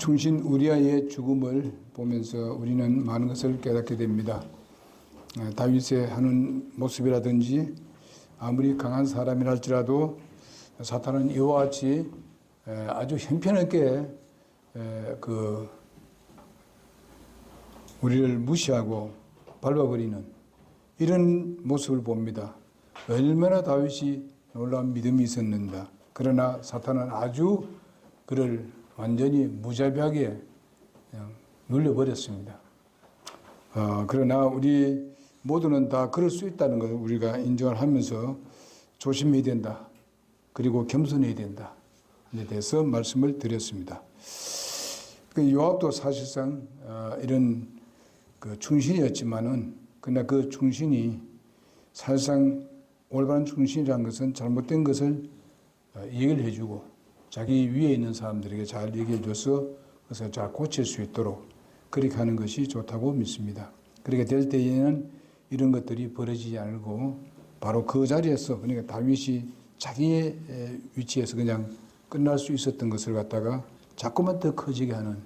충신 우리아의 죽음을 보면서 우리는 많은 것을 깨닫게 됩니다. 다윗의 하는 모습이라든지 아무리 강한 사람이라 할지라도 사탄은 이와 같이 아주 형편없게 우리를 무시하고 밟아버리는 이런 모습을 봅니다. 얼마나 다윗이 놀라운 믿음이 있었는가. 그러나 사탄은 아주 그를 완전히 무자비하게 그냥 눌려버렸습니다. 그러나 우리 모두는 다 그럴 수 있다는 것을 우리가 인정을 하면서 조심해야 된다. 그리고 겸손해야 된다. 에 대해서 말씀을 드렸습니다. 요압도 사실상 이런 충신이었지만은 그러나 그 충신이 사실상 올바른 충신이라는 것은 잘못된 것을 얘기를 해주고 자기 위에 있는 사람들에게 잘 얘기해줘서 그것을 잘 고칠 수 있도록 그렇게 하는 것이 좋다고 믿습니다. 그렇게 될 때에는 이런 것들이 벌어지지 않고 바로 그 자리에서 그러니까 다윗이 자기의 위치에서 그냥 끝날 수 있었던 것을 갖다가 자꾸만 더 커지게 하는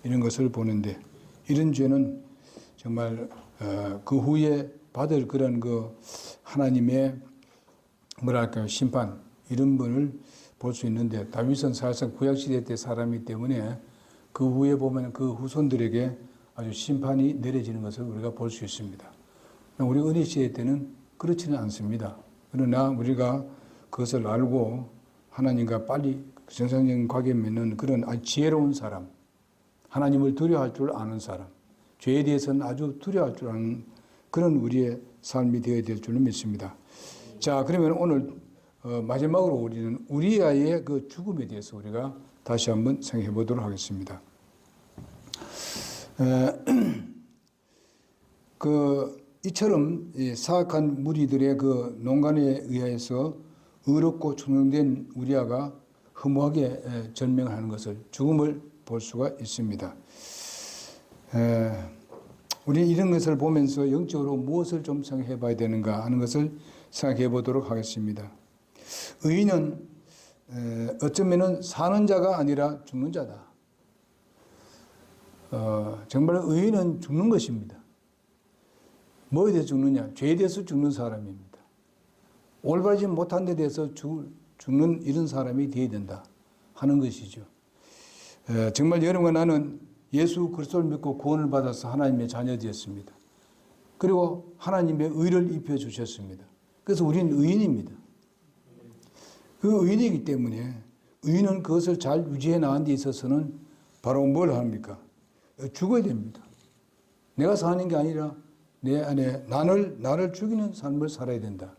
이런 것을 보는데 이런 죄는 정말 그 후에 받을 그런 하나님의 뭐랄까요 심판 이런 분을 볼 수 있는데 다윗은 사실상 구약시대 때 사람이기 때문에 그 후에 보면 그 후손들에게 아주 심판이 내려지는 것을 우리가 볼 수 있습니다. 우리 은혜 시대 때는 그렇지는 않습니다. 그러나 우리가 그것을 알고 하나님과 빨리 정상적인 관계 맺는 그런 아주 지혜로운 사람, 하나님을 두려워할 줄 아는 사람, 죄에 대해서는 아주 두려워할 줄 아는 그런 우리의 삶이 되어야 될 줄은 믿습니다. 자, 그러면 오늘 마지막으로 우리는 우리아의 그 죽음에 대해서 우리가 다시 한번 생각해 보도록 하겠습니다. 이처럼 사악한 무리들의 그 농간에 의해서 의롭고 충성된 우리아가 허무하게 절명하는 것을 죽음을 볼 수가 있습니다. 우리 이런 것을 보면서 영적으로 무엇을 좀 생각해 봐야 되는가 하는 것을 생각해 보도록 하겠습니다. 의인은 어쩌면은 사는 자가 아니라 죽는 자다. 정말 의인은 죽는 것입니다. 뭐에 대해서 죽느냐? 죄에 대해서 죽는 사람입니다. 올바르지 못한 데 대해서 죽는 이런 사람이 되어야 된다 하는 것이죠. 정말 여러분과 나는 예수 그리스도를 믿고 구원을 받아서 하나님의 자녀 되었습니다. 그리고 하나님의 의를 입혀주셨습니다. 그래서 우리는 의인입니다. 그 의인이기 때문에 의인은 그것을 잘 유지해 나가는 데 있어서는 바로 뭘 합니까? 죽어야 됩니다. 내가 사는 게 아니라 내 안에 나를 죽이는 삶을 살아야 된다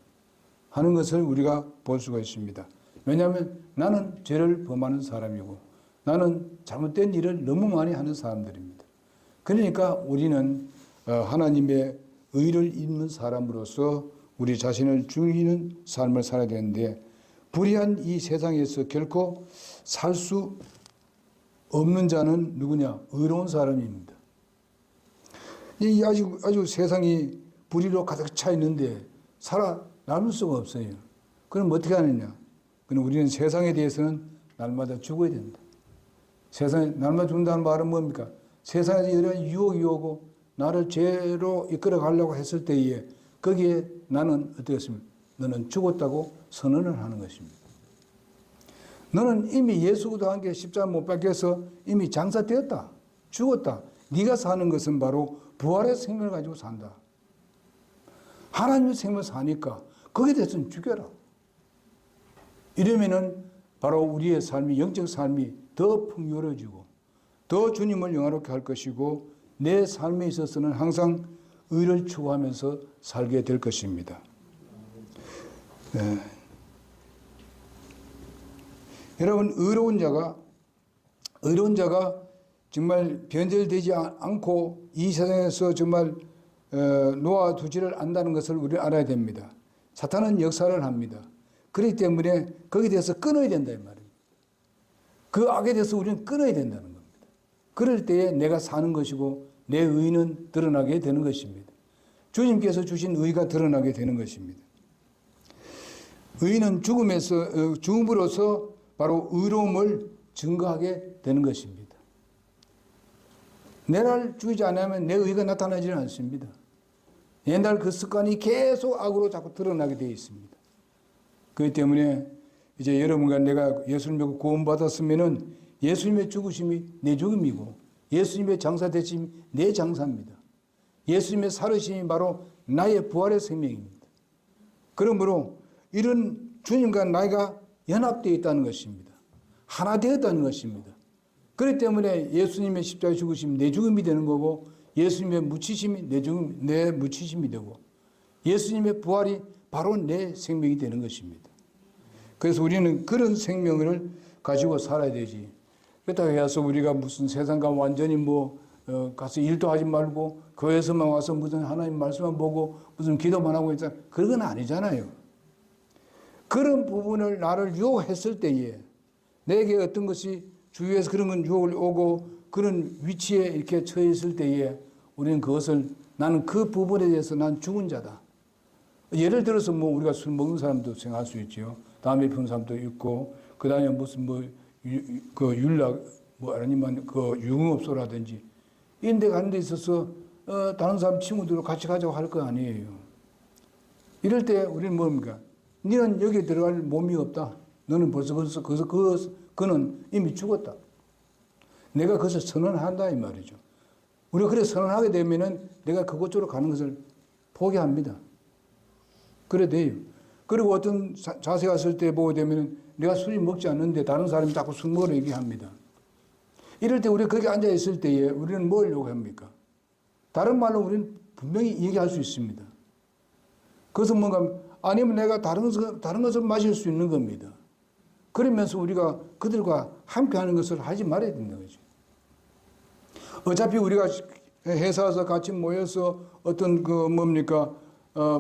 하는 것을 우리가 볼 수가 있습니다. 왜냐하면 나는 죄를 범하는 사람이고 나는 잘못된 일을 너무 많이 하는 사람들입니다. 그러니까 우리는 하나님의 의를 입는 사람으로서 우리 자신을 죽이는 삶을 살아야 되는데 불의한 이 세상에서 결코 살 수 없는 자는 누구냐? 의로운 사람입니다. 이 아주 세상이 불의로 가득 차 있는데 살아남을 수가 없어요. 그럼 어떻게 하느냐? 그럼 우리는 세상에 대해서는 날마다 죽어야 된다. 세상에 날마다 죽는다는 말은 뭡니까? 세상에서 이런 유혹이 오고 나를 죄로 이끌어 가려고 했을 때에 거기에 나는 어떻게 했습니까? 너는 죽었다고 선언을 하는 것입니다. 너는 이미 예수도 함께 십자가 못 박혀서 이미 장사되었다. 죽었다. 네가 사는 것은 바로 부활의 생명을 가지고 산다. 하나님의 생명을 사니까 거기에 대해서는 죽여라. 이러면은 바로 우리의 삶이 영적 삶이 더 풍요로워지고 더 주님을 영화롭게 할 것이고 내 삶에 있어서는 항상 의를 추구하면서 살게 될 것입니다. 여러분 의로운 자가 정말 변절되지 않고 이 세상에서 정말 놓아두지를 않는다는 것을 우리는 알아야 됩니다. 사탄은 역사를 합니다. 그렇기 때문에 거기에 대해서 끊어야 된다 이 말입니다. 그 악에 대해서 우리는 끊어야 된다는 겁니다. 그럴 때에 내가 사는 것이고 내 의는 드러나게 되는 것입니다. 주님께서 주신 의가 드러나게 되는 것입니다. 의는 죽음으로써 바로 의로움을 증거하게 되는 것입니다. 내를 죽이지 않으면 내 의가 나타나지는 않습니다. 옛날 그 습관이 계속 악으로 자꾸 드러나게 되어 있습니다. 그렇기 때문에 이제 여러분과 내가 예수를 믿고 구원받았으면은 예수님의 죽으심이 내 죽음이고 예수님의 장사되심이 내 장사입니다. 예수님의 살으심이 바로 나의 부활의 생명입니다. 그러므로 이런 주님과 나이가 연합되어 있다는 것입니다. 하나 되었다는 것입니다. 그렇기 때문에 예수님의 십자가에 죽으심이 내 죽음이 되는 거고 예수님의 묻히심이 내 묻히심이 되고 예수님의 부활이 바로 내 생명이 되는 것입니다. 그래서 우리는 그런 생명을 가지고 살아야 되지. 그렇다고 해서 우리가 무슨 세상과 완전히 가서 일도 하지 말고 교회에서만 와서 무슨 하나님 말씀만 보고 무슨 기도만 하고 있다. 그런 건 아니잖아요. 그런 부분을 나를 유혹했을 때에 내게 어떤 것이 주위에서 그런 건 유혹을 오고 그런 위치에 이렇게 처해 있을 때에 우리는 그것을 나는 그 부분에 대해서 난 죽은 자다. 예를 들어서 우리가 술 먹는 사람도 생각할 수 있죠. 담배 피우는 사람도 있고 그 다음에 무슨 그 율락 아니면 그 유흥업소라든지 이런 데 가는 데 있어서 다른 사람 친구들과 같이 가자고 할 거 아니에요. 이럴 때 우리는 뭡니까? 너는 여기에 들어갈 몸이 없다. 너는 벌써 그는 이미 죽었다. 내가 그것을 선언한다 이 말이죠. 우리가 그래 선언하게 되면은 내가 그곳으로 가는 것을 포기합니다. 그래 돼요. 그리고 어떤 자세가 있을 때 보게 되면은 내가 술이 먹지 않는데 다른 사람이 자꾸 술 먹으러 얘기합니다. 이럴 때 우리가 거기 앉아 있을 때에 우리는 뭘 요구합니까? 다른 말로 우리는 분명히 얘기할 수 있습니다. 그것은 뭔가 아니면 내가 다른 것을 마실 수 있는 겁니다. 그러면서 우리가 그들과 함께 하는 것을 하지 말아야 된다는 거죠. 어차피 우리가 회사에서 같이 모여서 어떤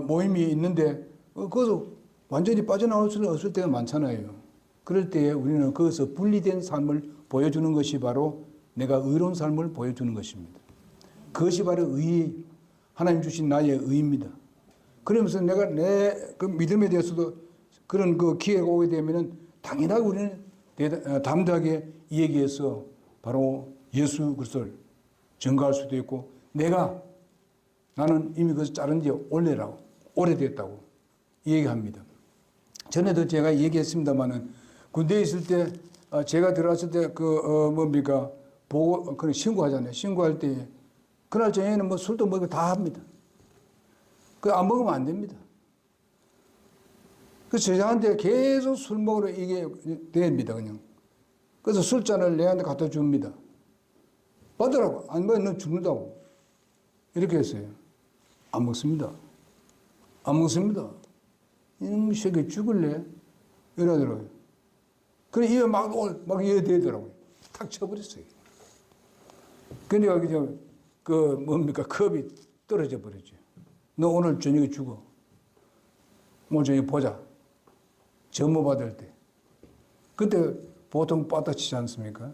모임이 있는데 그것을 완전히 빠져나올 수는 없을 때가 많잖아요. 그럴 때에 우리는 거기서 분리된 삶을 보여주는 것이 바로 내가 의로운 삶을 보여주는 것입니다. 그것이 바로 하나님 주신 나의 의입니다. 그러면서 내가 내 그 믿음에 대해서도 그런 그 기회가 오게 되면은 당연하게 우리는 담대하게 이 얘기해서 바로 예수 그리스도를 증거할 수도 있고 나는 이미 그것을 자른 지 오래됐다고 얘기합니다. 전에도 제가 얘기했습니다만은 군대에 있을 때 제가 들어왔을 때 보고 신고하잖아요. 신고할 때 그날 저녁에는 술도 먹고 다 합니다. 안 먹으면 안 됩니다. 그래서 저한테 계속 술 먹으러 이게 됩니다, 그냥. 그래서 술잔을 내한테 갖다 줍니다. 받으라고. 안 먹으면 너 죽는다고. 이렇게 했어요. 안 먹습니다. 안 먹습니다. 이놈 새끼 죽을래? 이러더라고요. 그래, 입에 막 이래 되더라고요. 탁 쳐버렸어요. 그러니까 컵이 떨어져 버렸죠. 너 오늘 저녁에 죽어. 오늘 저녁에 보자. 점호 받을 때. 그때 보통 빠따치지 않습니까?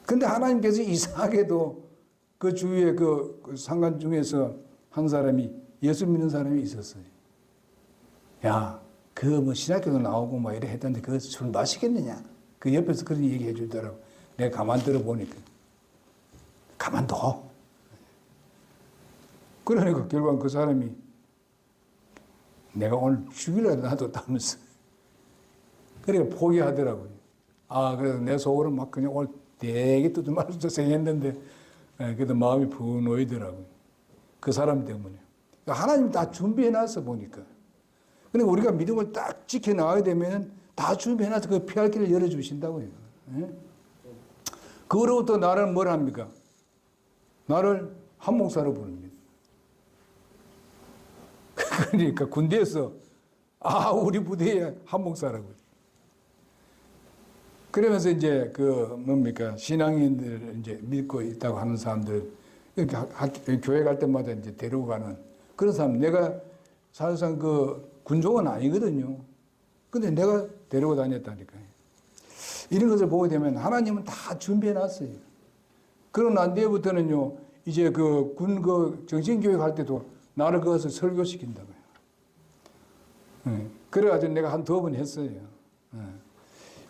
근데 하나님께서 이상하게도 그 주위에 그 상관 중에서 한 사람이 예수 믿는 사람이 있었어요. 야, 신학교도 나오고 이래 했던데 그거 술 마시겠느냐? 그 옆에서 그런 얘기 해주더라고. 내가 가만 들어보니까. 가만둬. 그러니까 결국 그 사람이 내가 오늘 죽이려고 놔뒀다면서. 그러니까 포기하더라고요. 그래서 내 속으로 막 그냥 오늘 되게 뚜두말도 생겼는데, 그래도 마음이 분노이더라고요. 그 사람 때문에. 하나님 다 준비해놨어, 보니까. 그러니까 우리가 믿음을 딱 지켜나가게 되면 다 준비해놔서 그 피할 길을 열어주신다고요. 그로부터 나를 뭘 합니까? 나를 한 목사로 부릅니다. 그러니까 군대에서 우리 부대에 한 목사라고요. 그러면서 이제 신앙인들 이제 믿고 있다고 하는 사람들 교회 갈 때마다 이제 데리고 가는 그런 사람 내가 사실상 군종은 아니거든요. 근데 내가 데리고 다녔다니까요. 이런 것을 보게 되면 하나님은 다 준비해 놨어요. 그러고 난 뒤부터는요, 이제 정신교육 할 때도 나를 그것을 설교시킨다고요. 그래가지고 내가 한 2번 했어요.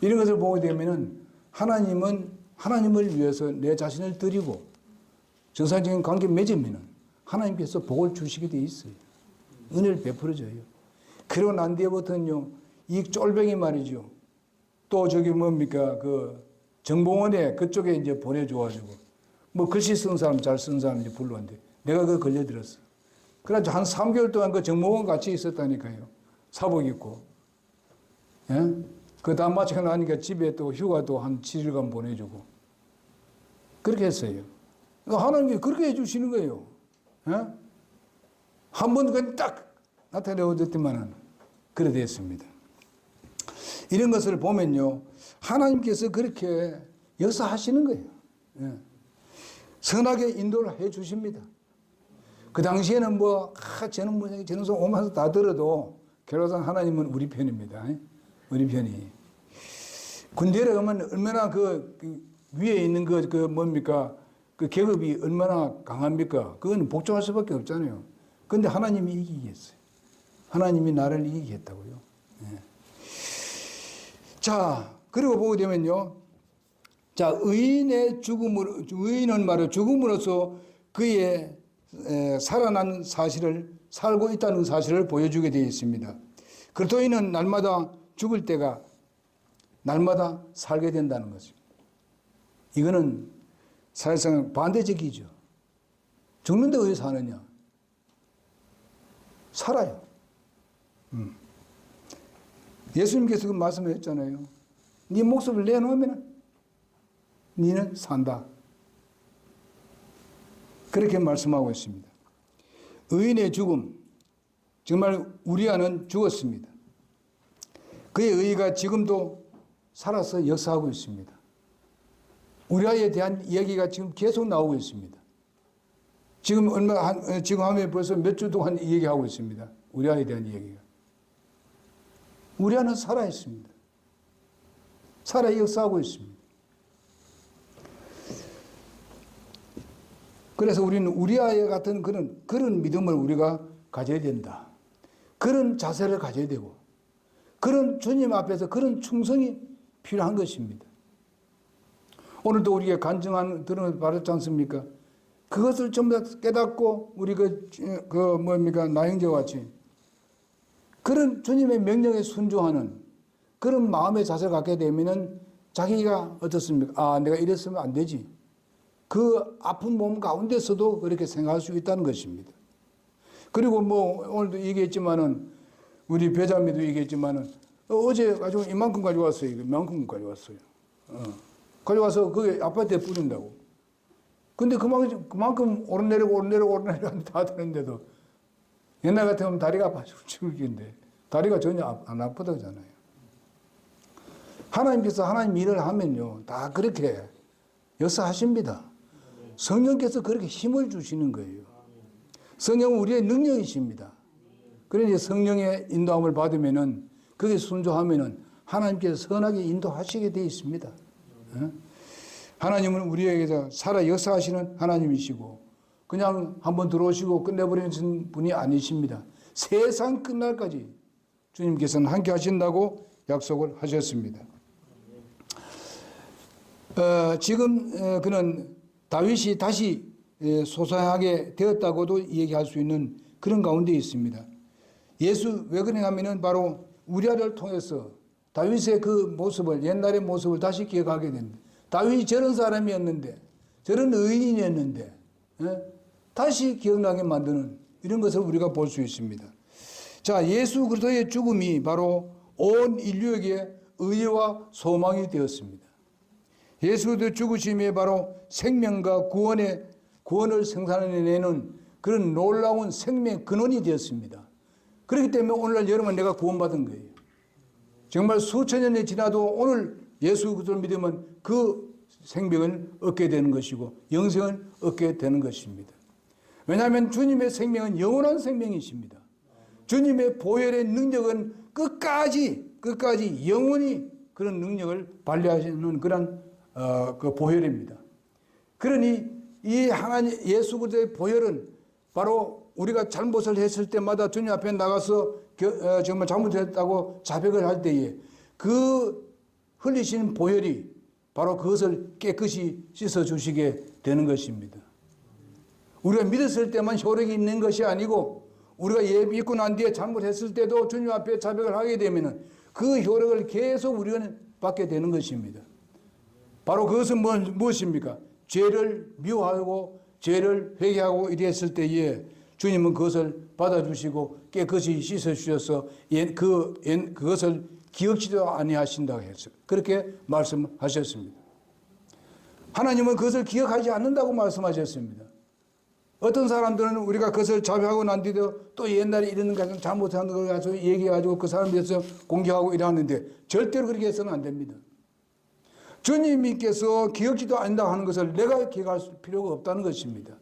이런 것을 보게 되면은 하나님은 하나님을 위해서 내 자신을 드리고 정상적인 관계 맺으면 하나님께서 복을 주시게 돼 있어요. 은혜를 베풀어줘요. 그러고 난 뒤에부터는요, 이 쫄병이 말이죠. 또 저기 뭡니까, 그 정봉원에 그쪽에 이제 보내줘가지고, 뭐 글씨 쓴 사람, 잘 쓴 사람 이제 불렀는데, 내가 그거 걸려들었어. 그래가지고 한 3개월 동안 그 정봉원 같이 있었다니까요. 사복 입고. 예? 그 다음 마치고 나니까 집에 또 휴가도 한 7일간 보내주고. 그렇게 했어요. 하나님이 그렇게 해주시는 거예요. 예? 한 번 그냥 딱 나타내어졌더만은 그래 됐습니다. 이런 것을 보면요, 하나님께서 그렇게 역사하시는 거예요. 예. 선하게 인도를 해 주십니다. 그 당시에는 뭐, 저는 뭐, 저는 오면서 다 들어도 결과상 하나님은 우리 편입니다. 우리 편이. 군대에 가면 얼마나 그 위에 있는 그 뭡니까? 그 계급이 얼마나 강합니까? 그건 복종할 수밖에 없잖아요. 근데 하나님이 이기겠어요. 하나님이 나를 이기겠다고요. 네. 자, 그리고 보게 되면요. 자, 의인의 죽음으로, 의인은 말이야 죽음으로써 그의 살아난 사실을, 살고 있다는 사실을 보여주게 되어 있습니다. 그리스도인은 날마다 죽을 때가 날마다 살게 된다는 것입니다. 이거는 사실상 반대적이죠. 죽는데 왜 사느냐? 살아요. 예수님께서 그 말씀을 했잖아요. 네 목숨을 내놓으면 너는 산다. 그렇게 말씀하고 있습니다. 의인의 죽음, 정말 우리아는 죽었습니다. 그의 의의가 지금도 살아서 역사하고 있습니다. 우리아에 대한 이야기가 지금 계속 나오고 있습니다. 지금 지금 하면 벌써 몇 주 동안 얘기하고 있습니다. 우리아에 대한 이야기가. 우리아는 살아 있습니다. 살아 역사하고 있습니다. 그래서 우리는 우리아에 같은 그런 믿음을 우리가 가져야 된다. 그런 자세를 가져야 되고, 그런 주님 앞에서 그런 충성이 필요한 것입니다. 오늘도 우리가 간증한 들은 받았지 않습니까? 그것을 전부 다 깨닫고 우리 나영재와 같이 그런 주님의 명령에 순종하는 그런 마음의 자세를 갖게 되면은 자기가 어떻습니까? 아, 내가 이랬으면 안 되지. 그 아픈 몸 가운데서도 그렇게 생각할 수 있다는 것입니다. 그리고 뭐 오늘도 얘기했지만은 우리 배자매도 얘기했지만은 어제 가지고 이만큼 가져왔어요. 이만큼 가져왔어요. 가져와서 그게 아파트에 뿌린다고. 근데 그만큼 오르내리고 다 되는데도 옛날 같으면 다리가 아파 죽겠는데 다리가 전혀 안 아프다잖아요. 하나님께서 하나님 일을 하면요, 다 그렇게 역사하십니다. 성령께서 그렇게 힘을 주시는 거예요. 성령은 우리의 능력이십니다. 그러니 성령의 인도함을 받으면은 그게 순종하면은 하나님께서 선하게 인도하시게 되어 있습니다. 하나님은 우리에게서 살아 역사하시는 하나님이시고 그냥 한번 들어오시고 끝내버리는 분이 아니십니다. 세상 끝날까지 주님께서는 함께 하신다고 약속을 하셨습니다. 지금 그는 다윗이 다시 소생하게 되었다고도 얘기할 수 있는 그런 가운데 있습니다. 예수 왜 그러냐면은 바로 우리아를 통해서 다윗의 그 모습을, 옛날의 모습을 다시 기억하게 됩니다. 다윗이 저런 사람이었는데, 저런 의인이었는데, 다시 기억나게 만드는 이런 것을 우리가 볼 수 있습니다. 자, 예수 그리스도의 죽음이 바로 온 인류에게 의와 소망이 되었습니다. 예수 그리스도의 죽으심이 바로 생명과 구원을 생산해내는 그런 놀라운 생명의 근원이 되었습니다. 그렇기 때문에 오늘날 여러분 내가 구원받은 거예요. 정말 수천 년이 지나도 오늘 예수 그리스도를 믿으면 그 생명을 얻게 되는 것이고 영생을 얻게 되는 것입니다. 왜냐하면 주님의 생명은 영원한 생명이십니다. 주님의 보혈의 능력은 끝까지 영원히 그런 능력을 발휘하시는 그런 그 보혈입니다. 그러니 이 하나님 예수 그리스도의 보혈은 바로 우리가 잘못을 했을 때마다 주님 앞에 나가서 정말 잘못했다고 자백을 할 때에 그 흘리신 보혈이 바로 그것을 깨끗이 씻어주시게 되는 것입니다. 우리가 믿었을 때만 효력이 있는 것이 아니고 우리가 예비 믿고 난 뒤에 잘못했을 때도 주님 앞에 자백을 하게 되면 그 효력을 계속 우리는 받게 되는 것입니다. 바로 그것은 무엇입니까? 죄를 미워하고 죄를 회개하고 이랬을 때에 주님은 그것을 받아주시고 깨끗이 씻어주셔서 그것을 기억지도 아니하신다고 해서 그렇게 말씀하셨습니다. 하나님은 그것을 기억하지 않는다고 말씀하셨습니다. 어떤 사람들은 우리가 그것을 자백하고 난 뒤에도 또 옛날에 이런 것 잘못한 걸 가지고 얘기해가지고 그 사람에 대해서 공격하고 이러는데 절대로 그렇게 해서는 안 됩니다. 주님께서 기억지도 않는다고 하는 것을 내가 기억할 필요가 없다는 것입니다.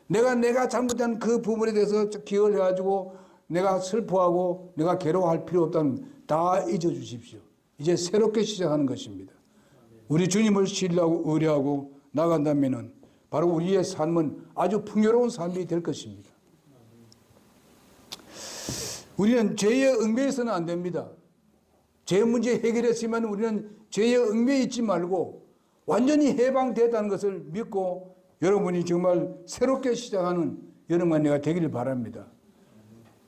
내가 잘못한 그 부분에 대해서 기억을 해가지고 내가 슬퍼하고 내가 괴로워할 필요 없다는 다 잊어주십시오. 이제 새롭게 시작하는 것입니다. 우리 주님을 신뢰하고 의뢰하고 나간다면은 바로 우리의 삶은 아주 풍요로운 삶이 될 것입니다. 우리는 죄에 얽매여서는 안 됩니다. 죄 문제 해결했으면 우리는 죄에 얽매여 있지 말고 완전히 해방됐다는 것을 믿고 여러분이 정말 새롭게 시작하는 여러분 내가 되기를 바랍니다.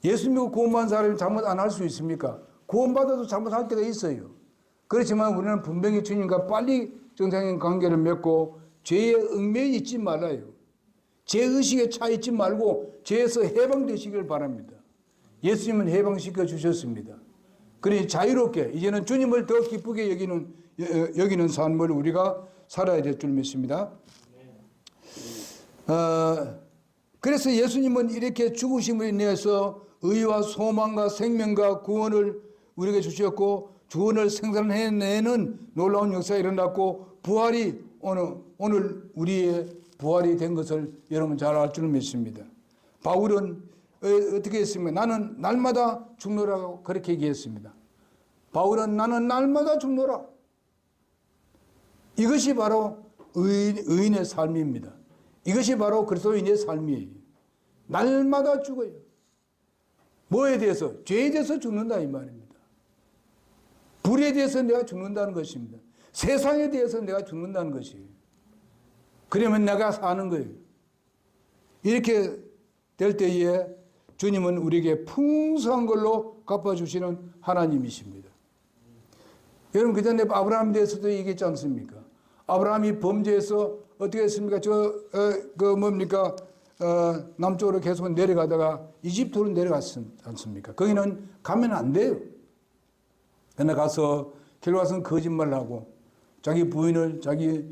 예수 믿고 구원받은 사람이 잘못 안 할 수 있습니까? 구원받아도 잘못할 때가 있어요. 그렇지만 우리는 분명히 주님과 빨리 정상적인 관계를 맺고 죄에 얽매여 있지 말아요. 죄의식에 차 있지 말고 죄에서 해방되시길 바랍니다. 예수님은 해방시켜 주셨습니다. 그러니 자유롭게 이제는 주님을 더 기쁘게 여기는 삶을 우리가 살아야 될 줄 믿습니다. 그래서 예수님은 이렇게 죽으심으로 인해서 의와 소망과 생명과 구원을 우리에게 주셨고 구원을 생산해내는 놀라운 역사가 일어났고 부활이 오늘 우리의 부활이 된 것을 여러분 잘 알 줄 믿습니다. 바울은 어떻게 했습니까? 나는 날마다 죽노라고 그렇게 얘기했습니다. 바울은 나는 날마다 죽노라. 이것이 바로 의인의 삶입니다. 이것이 바로 그리스도인의 삶이에요. 날마다 죽어요. 뭐에 대해서? 죄에 대해서 죽는다 이 말입니다. 불에 대해서 내가 죽는다는 것입니다. 세상에 대해서 내가 죽는다는 것이에요. 그러면 내가 사는 거예요. 이렇게 될 때에 주님은 우리에게 풍성한 걸로 갚아주시는 하나님이십니다. 여러분 그전에 아브라함에 대해서도 얘기했지 않습니까? 아브라함이 범죄해서 어떻게 했습니까? 남쪽으로 계속 내려가다가 이집트로 내려갔지 않습니까? 거기는 가면 안 돼요. 그러나 가서 결과선 거짓말을 하고 자기 부인을 자기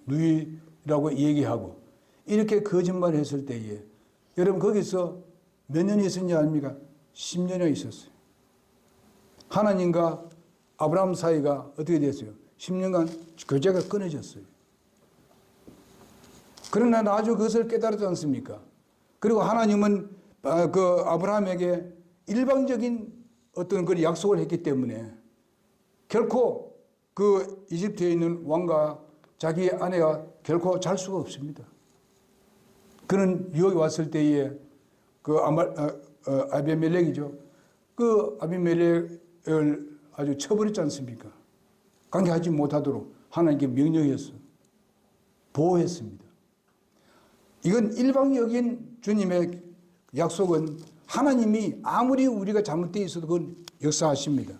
누이라고 얘기하고 이렇게 거짓말을 했을 때에 여러분 거기서 몇 년이 있었냐 아닙니까? 10년이 있었어요. 하나님과 아브라함 사이가 어떻게 됐어요? 10년간 교제가 끊어졌어요. 그러나 나중에 그것을 깨달았지 않습니까? 그리고 하나님은 그 아브라함에게 일방적인 어떤 그런 약속을 했기 때문에 결코 그 이집트에 있는 왕과 자기 아내가 결코 잘 수가 없습니다. 그는 유혹이 왔을 때에 그 아비멜렉이죠. 그 아비멜렉을 아주 쳐버렸지 않습니까? 관계하지 못하도록 하나님께 명령했어. 보호했습니다. 이건 일방적인 주님의 약속은 하나님이 아무리 우리가 잘못되어 있어도 그건 역사하십니다.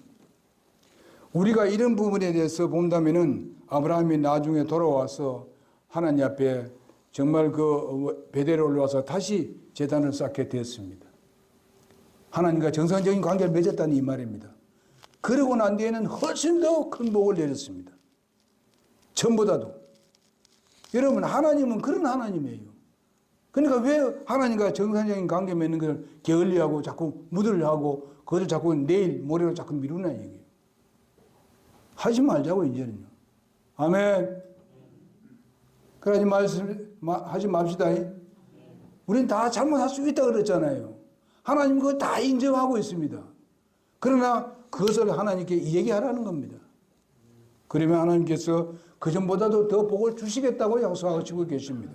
우리가 이런 부분에 대해서 본다면은 아브라함이 나중에 돌아와서 하나님 앞에 정말 그 베델에 올라와서 다시 제단을 쌓게 되었습니다. 하나님과 정상적인 관계를 맺었다는 이 말입니다. 그러고 난 뒤에는 훨씬 더 큰 복을 내렸습니다. 전보다도. 여러분 하나님은 그런 하나님이에요. 그러니까 왜 하나님과 정상적인 관계 맺는 걸 게을리하고 자꾸 무드를 하고 그것을 자꾸 내일 모레로 자꾸 미루나 얘기해요. 하지 말자고 이제는요. 아멘. 그러지 하지 맙시다. 우리는 다 잘못할 수 있다 그랬잖아요. 하나님 그거 다 인정하고 있습니다. 그러나 그것을 하나님께 얘기하라는 겁니다. 그러면 하나님께서 그전보다도 더 복을 주시겠다고 약속하시고 계십니다.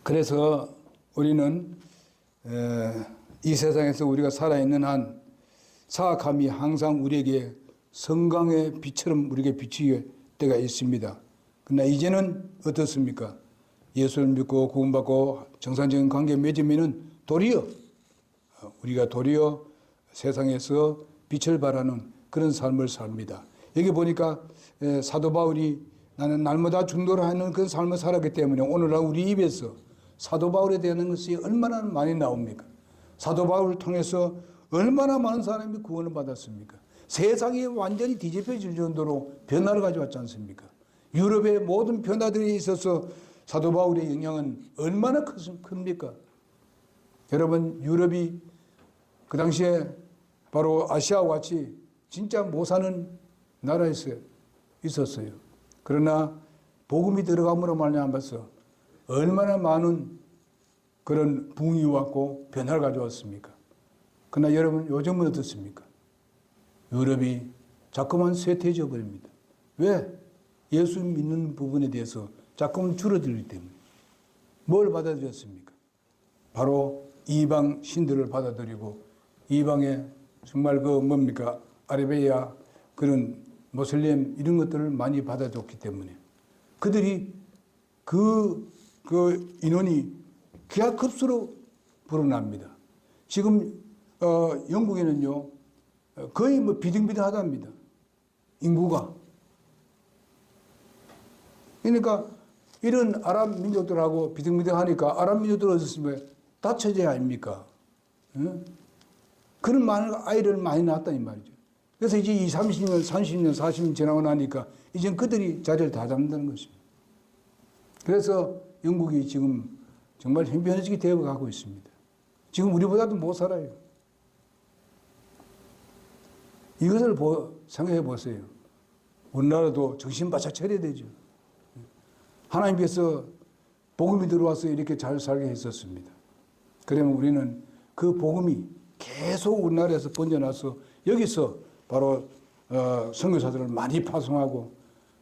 그래서 우리는 이 세상에서 우리가 살아있는 한 사악함이 항상 우리에게 성강의 빛처럼 우리에게 비치게 때가 있습니다. 그러나 이제는 어떻습니까? 예수를 믿고 구원받고 정상적인 관계 맺으면은 우리가 도리어 세상에서 빛을 발하는 그런 삶을 삽니다. 여기 보니까 사도 바울이 나는 날마다 중도를 하는 그런 삶을 살았기 때문에 오늘날 우리 입에서 사도 바울에 대한 것이 얼마나 많이 나옵니까? 사도 바울을 통해서 얼마나 많은 사람이 구원을 받았습니까? 세상이 완전히 뒤집혀질 정도로 변화를 가져왔지 않습니까? 유럽의 모든 변화들에 있어서 사도 바울의 영향은 얼마나 큽니까? 여러분, 유럽이 그 당시에 바로 아시아와 같이 진짜 못 사는 나라에서 있었어요. 그러나 복음이 들어감으로 말미암아서 얼마나 많은 그런 붕이 왔고 변화를 가져왔습니까? 그러나 여러분, 요즘은 어떻습니까? 유럽이 자꾸만 쇠퇴해져 버립니다. 왜? 예수 믿는 부분에 대해서 자꾸만 줄어들기 때문에. 뭘 받아들였습니까? 바로 이방 신들을 받아들이고 이방의 정말 아라비아 그런 모슬렘 이런 것들을 많이 받아줬기 때문에 그들이 그 인원이 기하급수로 불어납니다. 지금 영국에는요 거의 비등비등하답니다. 인구가. 그러니까 이런 아랍 민족들하고 비등비등하니까 아랍 민족들 어떻습니까? 다처제 아닙니까? 응? 그런 많은 아이를 많이 낳았다니 말이죠. 그래서 이제 30년, 30년, 40년 지나고 나니까 이제 그들이 자리를 다 잡는다는 것입니다. 그래서 영국이 지금 정말 형편없게 되어가고 있습니다. 지금 우리보다도 못 살아요. 이것을 생각해 보세요. 우리나라도 정신 바짝 차려야 되죠. 하나님께서 복음이 들어와서 이렇게 잘 살게 했었습니다. 그러면 우리는 그 복음이 계속 우리나라에서 번져나서 여기서 바로 선교사들을 많이 파송하고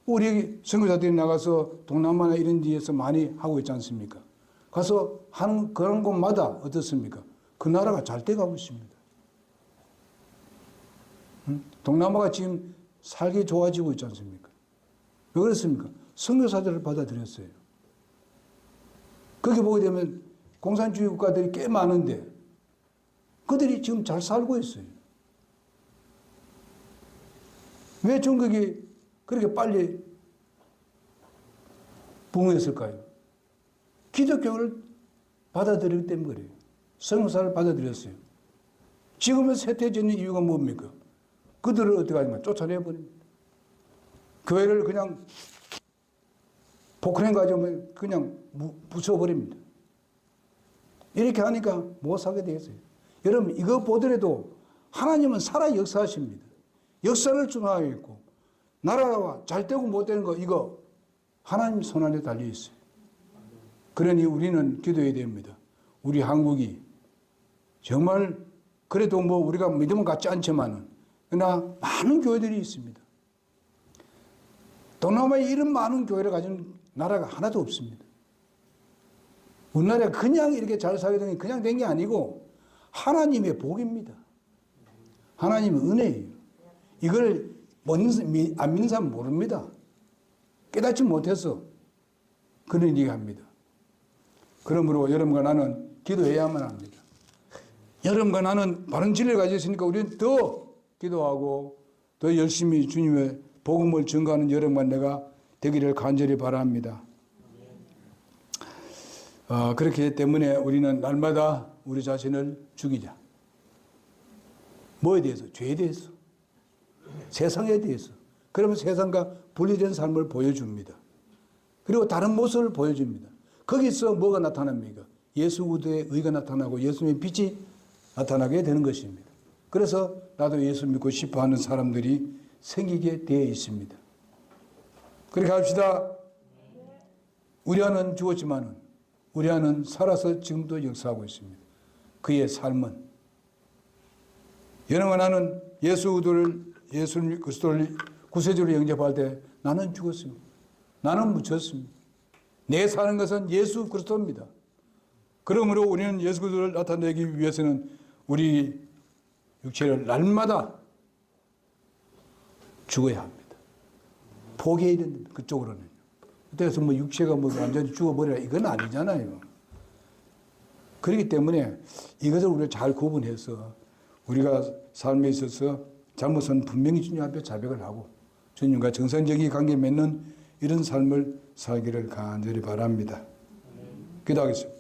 우리 선교사들이 나가서 동남아나 이런 데에서 많이 하고 있지 않습니까? 가서 하는 그런 곳마다 어떻습니까? 그 나라가 잘 돼가고 있습니다. 동남아가 지금 살기 좋아지고 있지 않습니까? 왜 그렇습니까? 선교사들을 받아들였어요. 거기 보게 되면 공산주의 국가들이 꽤 많은데 그들이 지금 잘 살고 있어요. 왜 중국이 그렇게 빨리 붕괴했을까요? 기독교를 받아들이기 때문에 그래요. 선교사를 받아들였어요. 지금은 쇠퇴해지는 이유가 뭡니까? 그들을 어떻게 하냐면 쫓아내버립니다. 교회를 그냥 포크레인 가지고 그냥 부숴버립니다. 이렇게 하니까 못 사게 되겠어요. 여러분, 이거 보더라도 하나님은 살아 역사하십니다. 역사를 준하여 있고 나라가 잘 되고 못 되는 거 이거 하나님 손 안에 달려 있어요. 그러니 우리는 기도해야 됩니다. 우리 한국이 정말 그래도 우리가 믿음은 같지 않지만은 그러나 많은 교회들이 있습니다. 동남아에 이런 많은 교회를 가진 나라가 하나도 없습니다. 우리나라가 그냥 이렇게 잘 살게 된 게 그냥 된 게 아니고 하나님의 복입니다. 하나님의 은혜예요. 이걸 안 믿는 사람 모릅니다. 깨닫지 못해서 그런 얘기합니다. 그러므로 여러분과 나는 기도해야만 합니다. 여러분과 나는 바른 진리를 가지고 있으니까 우리는 더 기도하고 더 열심히 주님의 복음을 증거하는 여러분과 내가 되기를 간절히 바랍니다. 그렇기 때문에 우리는 날마다 우리 자신을 죽이자. 뭐에 대해서? 죄에 대해서. 세상에 대해서. 그러면 세상과 분리된 삶을 보여줍니다. 그리고 다른 모습을 보여줍니다. 거기서 뭐가 나타납니까? 예수 그리스도의 의가 나타나고 예수님의 빛이 나타나게 되는 것입니다. 그래서 나도 예수 믿고 싶어 하는 사람들이 생기게 되어 있습니다. 그렇게 합시다. 우리 안은 죽었지만은 우리 안은 살아서 지금도 역사하고 있습니다. 그의 삶은 여러분 나는 예수 그리스도를 구세주로 영접할 때 나는 죽었습니다. 나는 묻혔습니다. 내 사는 것은 예수 그리스도입니다. 그러므로 우리는 예수 그리스도를 나타내기 위해서는 우리 육체를 날마다 죽어야 합니다. 포기해야 된다. 그쪽으로는. 그래서 뭐 육체가 뭐 완전히 죽어버리라 이건 아니잖아요. 그렇기 때문에 이것을 우리가 잘 구분해서 우리가 삶에 있어서 잘못은 분명히 주님 앞에 자백을 하고 주님과 정상적인 관계 맺는 이런 삶을 살기를 간절히 바랍니다. 기도하겠습니다.